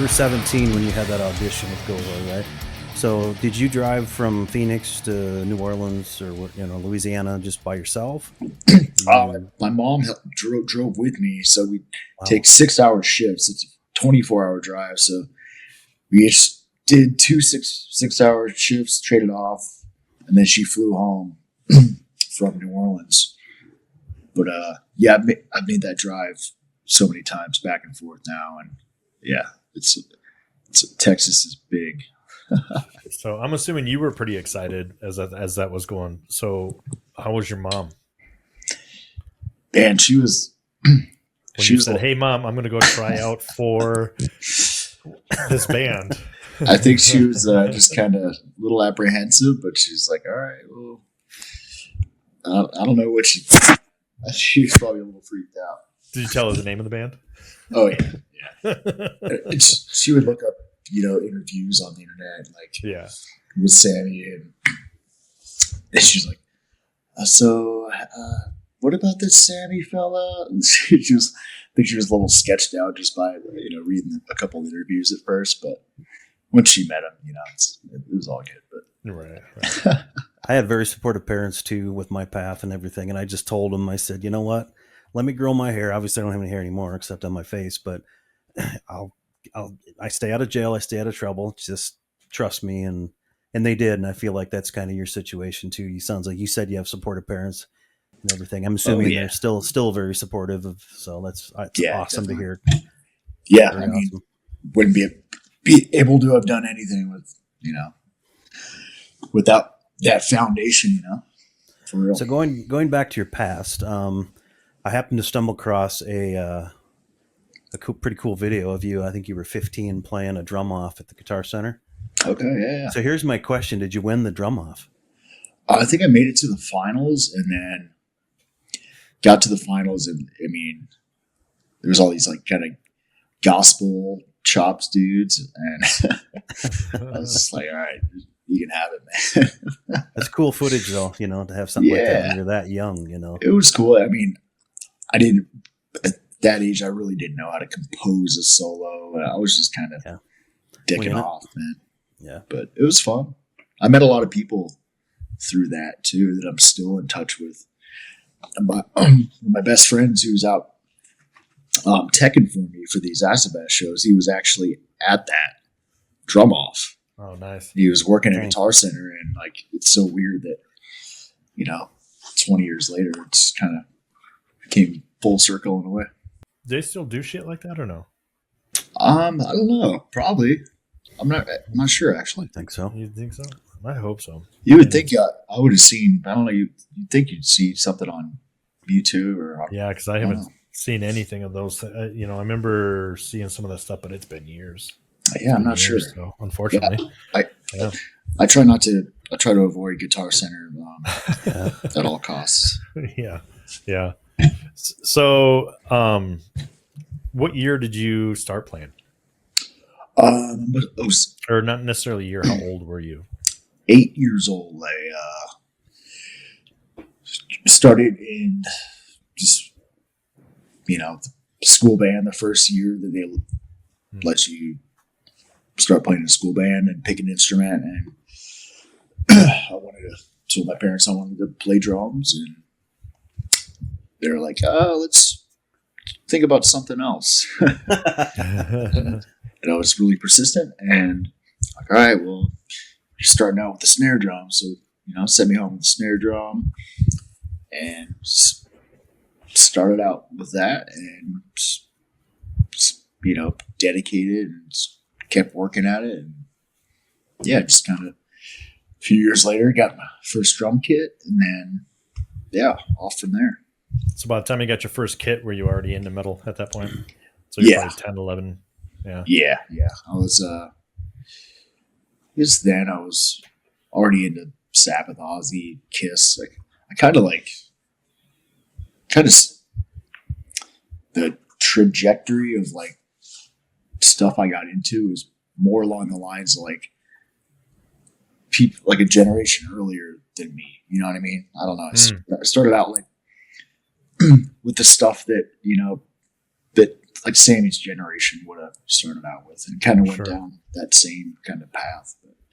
were 17 when you had that audition with Goatwhore, right? So did you drive from Phoenix to New Orleans or Louisiana just by yourself? My mom drove with me, so we take 6-hour shifts. It's a 24-hour drive, so we just did 2 6-hour shifts, traded off, and then she flew home from New Orleans. But I've made that drive so many times back and forth now, and yeah, it's Texas is big. So I'm assuming you were pretty excited as that was going. So how was your mom? And she was. When you said, "Hey, Mom, I'm going to go try out for this band." I think she was just kind of a little apprehensive, but she's like, "All right, well, I don't know what she." She was probably a little freaked out. Did you tell her the name of the band? Oh yeah. She would look up, interviews on the internet, like with Sammy, and she's like, "So, what about this Sammy fella?" And I think she was a little sketched out just by reading a couple of interviews at first, but once she met him, it was all good. But right. I had very supportive parents too with my path and everything, and I just told them, I said, you know what? Let me grow my hair. Obviously, I don't have any hair anymore except on my face, but I stay out of jail. I stay out of trouble. Just trust me. And they did. And I feel like that's kind of your situation too. You sounds like you said you have supportive parents and everything. I'm assuming they're still very supportive of, so that's awesome definitely. To hear. Yeah. Very awesome. Wouldn't be able to have done anything without that foundation, for real. So going back to your past, I happened to stumble across a pretty cool video of you. I think you were 15 playing a drum off at the Guitar Center. Okay, yeah. So here's my question. Did you win the drum off? I think I made it to the finals and then got to the finals. And I mean, there was all these like kind of gospel chops dudes. And I was just like, all right, you can have it, man. That's cool footage though, to have something like that when you're that young, It was cool. I mean, I didn't, at that age, I really didn't know how to compose a solo. I was just kind of dicking off, man. Yeah. But it was fun. I met a lot of people through that too that I'm still in touch with. My best friends who's out teching for me for these Acid Bath shows, he was actually at that drum off. Oh, nice. He was working at Guitar Center, and like it's so weird that 20 years later it's kind of came full circle in a way. Do they still do shit like that or no? I don't know. Probably. I'm not sure actually. I think so. You think so? I hope so. You would think I would have seen. I don't know. You'd think you'd see something on YouTube or because I haven't seen anything of those. I remember seeing some of that stuff, but it's been years. Yeah, I'm not sure. So, unfortunately, I try not to. I try to avoid Guitar Center at all costs. Yeah. So, what year did you start playing? Or not necessarily year. How old were you? 8 years old. I started in just the school band. The first year that they let you start playing in a school band and pick an instrument, and told my parents I wanted to play drums, and they were like, let's think about something else. And I was really persistent, and like, all right, well, you're starting out with the snare drum, so sent me home with the snare drum, and started out with that, and dedicated and kept working at it, and just kind of a few years later got my first drum kit, and then off from there. So by the time you got your first kit, were you already into metal at that point? So you're probably 10, 11. Yeah. I was then I was already into Sabbath, Ozzy, Kiss. I kind of the trajectory of like stuff I got into is more along the lines of like people like a generation earlier than me. You know what I mean? I don't know. I started out like with the stuff that that like Sammy's generation would have started out with, and kind of went Sure. down that same kind of path. But